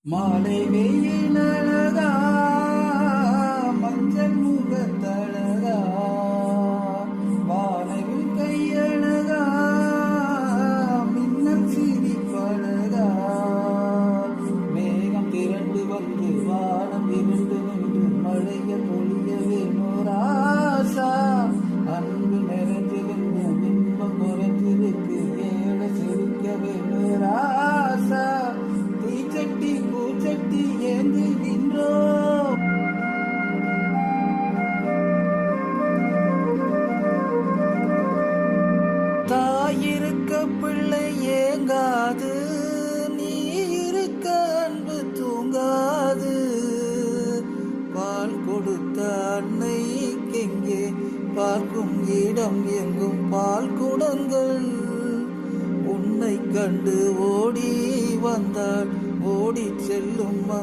மாலை வெயில் அழகா மஞ்சள் முகத்தழகா வானவில் கையழகா மின்னல் சிரிப்பழகா மேகம் திரண்டு வந்து வானம் இரண்டு நின்று மழைய பொழிய வேணுராசா அன்பு நிறைஞ்சிருந்து இன்பம் குறைஞ்சிருக்கு ஏழ சிரிக்க வேணுராசா தீச்சட்டி பூச்சட்டி ஏந்தி நின்றோ தாயிருக்க பிள்ளை ஏங்காது நீ இருக்க அன்பு தூங்காது பால் கொடுத்த அன்னைக்கெங்கே பார்க்கும் இடம் எங்கும் பால் குடங்கள் உன்னை கண்டு ஓடி வந்தாள் ஓடி செல்லும்